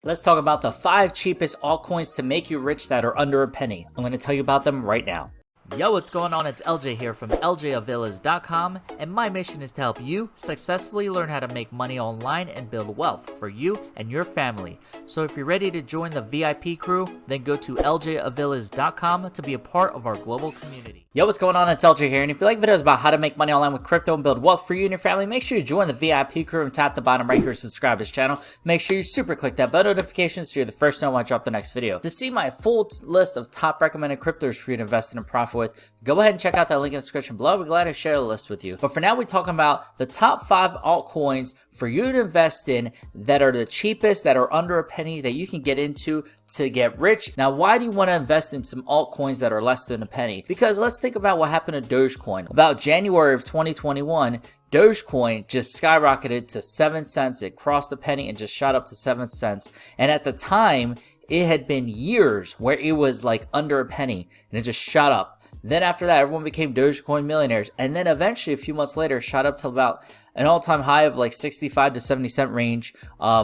Let's talk about the 5 cheapest altcoins to make you rich that are under a penny. I'm going to tell you about them right now. Yo, what's going on? It's LJ here from Aviles.com, and my mission is to help you successfully learn how to make money online and build wealth for you and your family. So if you're ready to join the VIP crew, then go to Aviles.com to be a part of our global community. Yo, what's going on? It's LJ here, and if you like videos about how to make money online with crypto and build wealth for you and your family, make sure you join the VIP crew and tap the bottom right here to subscribe to this channel. Make sure you super click that bell notification so you're the first to know when I drop the next video. To see my full list of top recommended cryptos for you to invest in and profit with, go ahead and check out that link in the description below. We're glad to share the list with you. But for now, we're talking about the top 5 altcoins for you to invest in that are the cheapest, that are under a penny, that you can get into to get rich. Now, why do you want to invest in some altcoins that are less than a penny? Because let's think about what happened to Dogecoin. About January of 2021, Dogecoin just skyrocketed to 7 cents. It crossed the penny and just shot up to 7 cents. And at the time, it had been years where it was like under a penny and it just shot up. Then after that, everyone became Dogecoin millionaires. And then eventually, a few months later, shot up to about an all-time high of like 65 to 70 cent range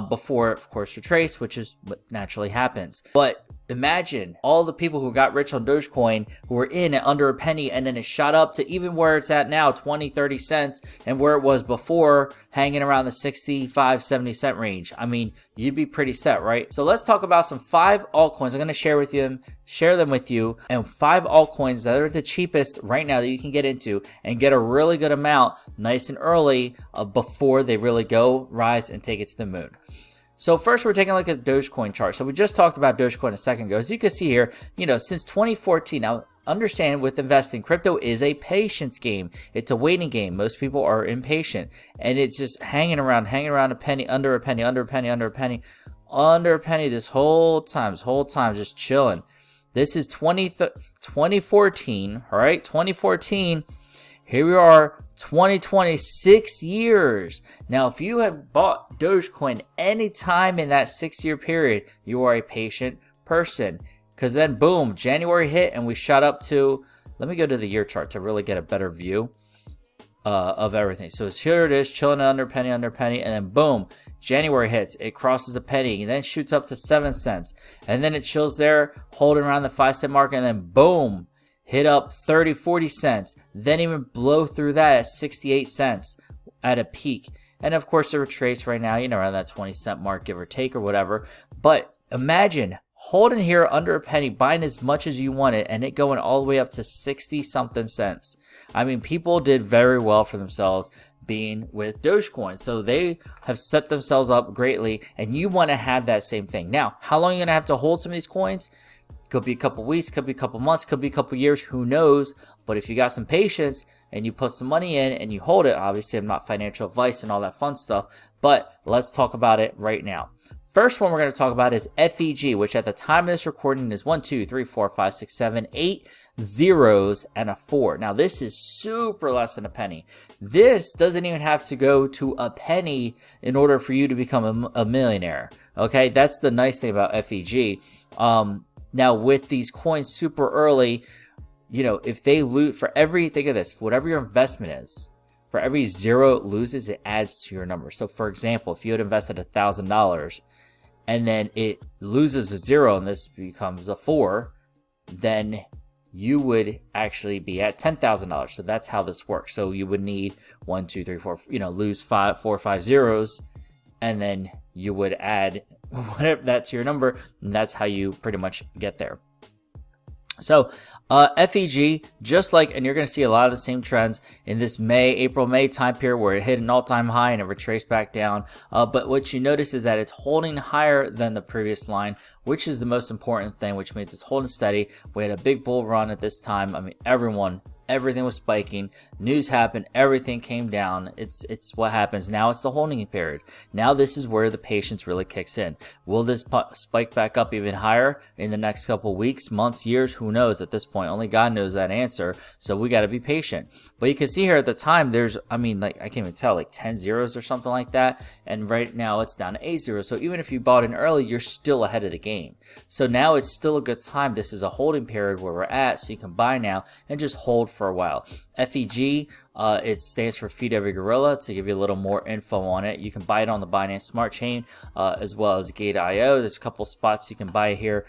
before, of course, retrace, which is what naturally happens. But imagine all the people who got rich on Dogecoin who were in at under a penny, and then it shot up to even where it's at now, 20, 30 cents, and where it was before, hanging around the 65, 70 cent range. I mean, you'd be pretty set, right? So let's talk about some 5 altcoins. I'm going to share them with you, and 5 altcoins that are the cheapest right now that you can get into and get a really good amount nice and early before they really go rise and take it to the moon. So first, we're taking a look at the Dogecoin chart. So we just talked about Dogecoin a second ago. As you can see here, since 2014, now understand with investing, crypto is a patience game. It's a waiting game. Most people are impatient, and it's just hanging around a penny, under a penny, under a penny, under a penny, under a penny this whole time, just chilling. This is 2014, all right? 2014. Here we are, 2020, 6 years. Now, if you have bought Dogecoin any time in that 6-year period, you are a patient person. Because then, boom, January hit and we shot up to, let me go to the year chart to really get a better view of everything. So here it is, chilling under a penny, and then boom, January hits, it crosses a penny, and then shoots up to 7 cents. And then it chills there, holding around the 5 cent mark, and then boom, hit up 30, 40 cents, then even blow through that at 68 cents at a peak. And of course, the retrace right now, around that 20 cent mark, give or take or whatever. But imagine holding here under a penny, buying as much as you wanted, and it going all the way up to 60 something cents. I mean, people did very well for themselves being with Dogecoin. So they have set themselves up greatly, and you want to have that same thing. Now, how long are you going to have to hold some of these coins? Could be a couple weeks, could be a couple months, could be a couple years, who knows? But if you got some patience and you put some money in and you hold it, obviously I'm not financial advice and all that fun stuff, but let's talk about it right now. First one we're going to talk about is FEG, which at the time of this recording is 1, 2, 3, 4, 5, 6, 7, 8 zeros and a 4. Now this is super less than a penny. This doesn't even have to go to a penny in order for you to become a millionaire. Okay, that's the nice thing about FEG. Now, with these coins super early, if they lose, think of this, whatever your investment is, for every 0 it loses, it adds to your number. So, for example, if you had invested $1,000 and then it loses a 0 and this becomes a 4, then you would actually be at $10,000. So that's how this works. So you would need 1, 2, 3, 4, lose 4 or 5 zeros, and then you would add whatever that to your number, and that's how you pretty much get there. So FEG, and you're going to see a lot of the same trends in this April-May time period where it hit an all-time high and it retraced back down. But what you notice is that it's holding higher than the previous line, which is the most important thing, which means it's holding steady. We had a big bull run at this time. I mean, everything was spiking, news happened, everything came down. It's what happens now. It's the holding period. Now this is where the patience really kicks in. Will this spike back up even higher in the next couple weeks, months, years? Who knows at this point? Only God knows that answer. So we got to be patient. But you can see here at the time, there's, I can't even tell, like 10 zeros or something like that. And right now it's down to 8 zeros. So even if you bought in early, you're still ahead of the game. So now it's still a good time. This is a holding period where we're at, so you can buy now and just hold for a while. FEG, it stands for Feed Every Gorilla. To give you a little more info on it, you can buy it on the Binance Smart Chain as well as Gate.io. There's a couple spots you can buy here.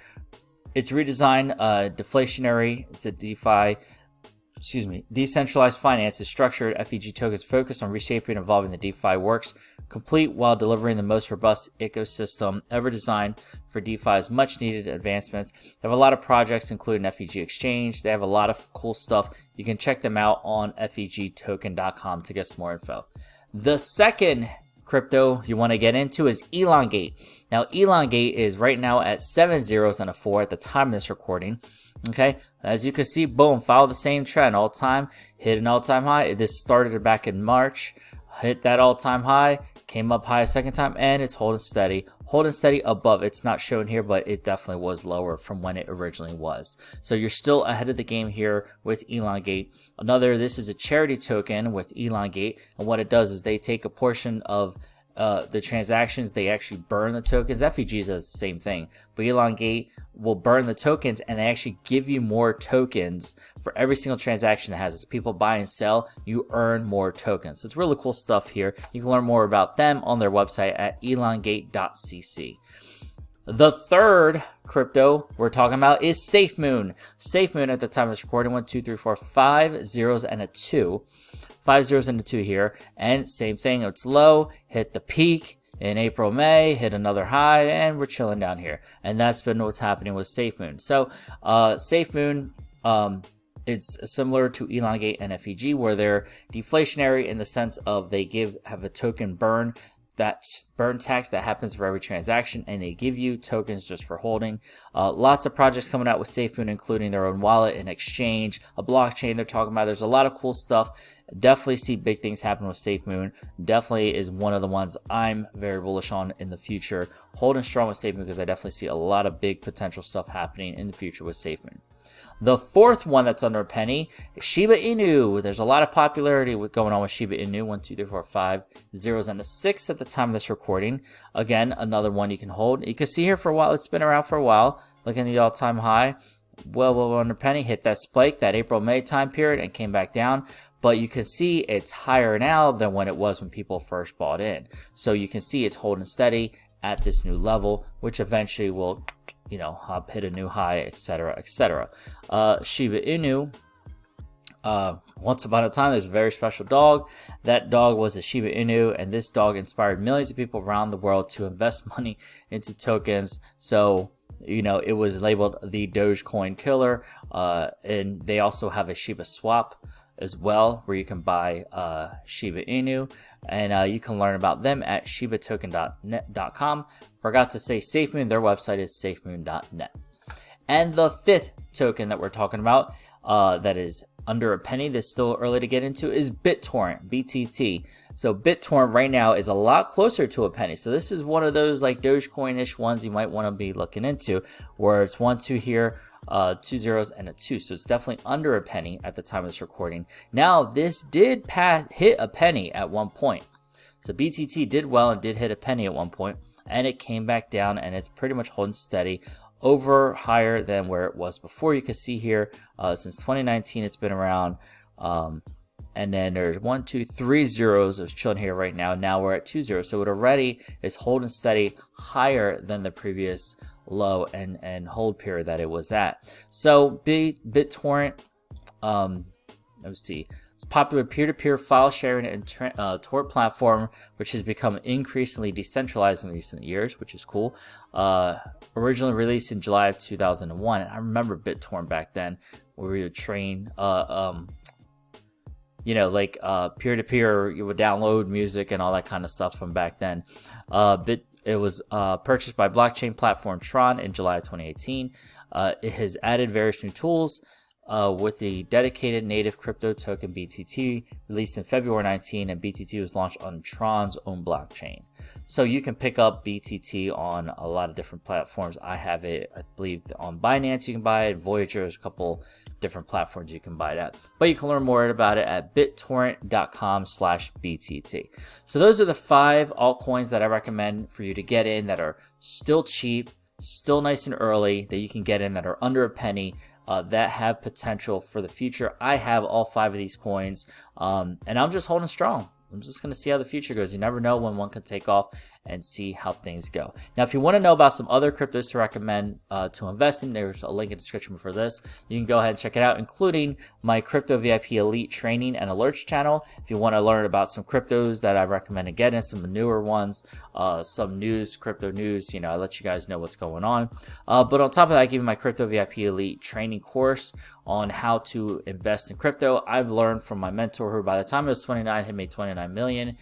It's redesigned, deflationary. It's a decentralized finance is structured. FEG tokens focus on reshaping and evolving the DeFi works, complete while delivering the most robust ecosystem ever designed for DeFi's much needed advancements. They have a lot of projects, including FEG Exchange. They have a lot of cool stuff. You can check them out on fegtoken.com to get some more info. The second crypto you want to get into is Elongate. Now, Elongate is right now at 7 zeros and a 4 at the time of this recording. Okay, as you can see, boom, follow the same trend all time, hit an all-time high. This started back in March, hit that all-time high, came up high a second time, and it's holding steady above. It's not shown here, but it definitely was lower from when it originally was. So you're still ahead of the game here with Elongate. This is a charity token with Elongate, and what it does is they take a portion of the transactions, they actually burn the tokens. FEG does the same thing, but Elongate will burn the tokens, and they actually give you more tokens for every single transaction that has. As people buy and sell, you earn more tokens. So it's really cool stuff here. You can learn more about them on their website at elongate.cc. The third crypto we're talking about is SafeMoon. SafeMoon at the time of this recording, 1, 2, 3, 4, 5 zeros and a 2. 5 zeros and a 2 here. And same thing, it's low, hit the peak in April, May, hit another high, and we're chilling down here. And that's been what's happening with SafeMoon. So SafeMoon, it's similar to Elongate and FEG, where they're deflationary in the sense of they have a token burn, that burn tax that happens for every transaction, and they give you tokens just for holding. Lots of projects coming out with SafeMoon, including their own wallet, an exchange, a blockchain they're talking about. There's a lot of cool stuff. Definitely see big things happen with SafeMoon. Definitely is one of the ones I'm very bullish on in the future. Holding strong with SafeMoon because I definitely see a lot of big potential stuff happening in the future with SafeMoon. The fourth one that's under a penny is Shiba Inu. There's a lot of popularity going on with Shiba Inu. 1, 2, 3, 4, 5 zeros and a 6 at the time of this recording. Again, another one you can hold. You can see here for a while, it's been around for a while. Look at the all-time high. Well under a penny, hit that spike, that April-May time period, and came back down. But you can see it's higher now than when it was when people first bought in. So you can see it's holding steady at this new level, which eventually will, hit a new high, etc., etc. Shiba Inu, once upon a time, there's a very special dog. That dog was a Shiba Inu, and this dog inspired millions of people around the world to invest money into tokens. So, it was labeled the Dogecoin killer, and they also have a Shiba swap as well, where you can buy Shiba Inu, and you can learn about them at shibatoken.com. Forgot to say SafeMoon, their website is safemoon.net. And the fifth token that we're talking about that is under a penny, that's still early to get into, is Bittorrent, BTT. So Bittorrent right now is a lot closer to a penny. So this is one of those like Dogecoin-ish ones you might want to be looking into, where it's 1, 2 here, 2 zeros and a 2. So it's definitely under a penny at the time of this recording. Now, this did hit a penny at one point. So BTT did well and did hit a penny at one point, and it came back down, and it's pretty much holding steady over higher than where it was before. You can see here, since 2019, it's been around, and then there's 1, 2, 3 zeros of chilling here right now. Now we're at 2 zeros. So it already is holding steady higher than the previous low and hold period that it was at. So BitTorrent, let's see, it's a popular peer-to-peer file sharing and torrent platform, which has become increasingly decentralized in recent years, which is cool. Originally released in July of 2001. I remember BitTorrent back then, where we would train, peer-to-peer, you would download music and all that kind of stuff from back then. It was purchased by blockchain platform Tron in July of 2018. It has added various new tools with the dedicated native crypto token BTT released in February 19, and BTT was launched on Tron's own blockchain. So you can pick up BTT on a lot of different platforms. I have it, I believe, on Binance you can buy it, Voyager, there's a couple different platforms you can buy it at. But you can learn more about it at bittorrent.com/BTT. So those are the 5 altcoins that I recommend for you to get in that are still cheap, still nice and early, that you can get in, that are under a penny. that have potential for the future. I have all 5 of these coins, and I'm just holding strong. I'm just going to see how the future goes. You never know when one can take off, and see how things go. Now, if you want to know about some other cryptos to recommend to invest in, there's a link in the description for this. You can go ahead and check it out, including my Crypto VIP Elite training and alerts channel. If you want to learn about some cryptos that I recommend getting, some newer ones, some news, crypto news, I let you guys know what's going on. But on top of that, I give you my Crypto VIP Elite training course on how to invest in crypto. I've learned from my mentor, who by the time I was 29 had made 29 million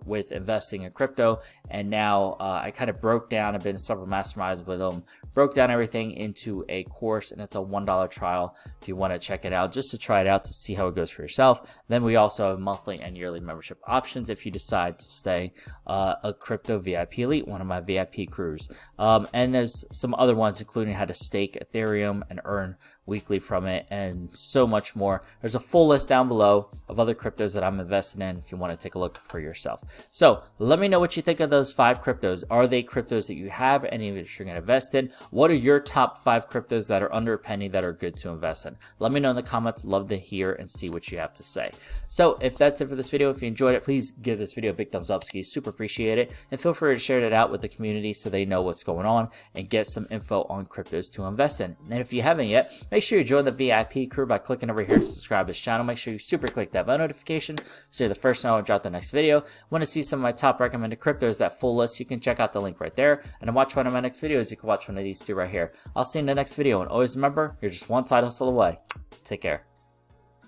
with investing in crypto. And now I kind of broke down, I've been in several masterminds with him, broke down everything into a course, and it's a $1 trial if you want to check it out, just to try it out to see how it goes for yourself. Then we also have monthly and yearly membership options if you decide to stay a Crypto VIP Elite, one of my VIP crews. And there's some other ones, including how to stake Ethereum and earn weekly from it, and so much more. There's a full list down below of other cryptos that I'm investing in if you want to take a look for yourself. So let me know what you think of those 5 cryptos. Are they cryptos that you have, any of which you're going to invest in? What are your top 5 cryptos that are under a penny that are good to invest in? Let me know in the comments. Love to hear and see what you have to say. So if that's it for this video, if you enjoyed it, please give this video a big thumbs up, skis. Super appreciate it. And feel free to share it out with the community so they know what's going on and get some info on cryptos to invest in. And if you haven't yet, make sure you join the VIP crew by clicking over here to subscribe to this channel. Make sure you super click that bell notification so you're the first to know when I drop the next video. Want to see some of my top recommended cryptos, that full list, you can check out the link right there. And to watch one of my next videos, you can watch one of these 2 right here. I'll see you in the next video, and always remember, you're just one side hustle away. Take care.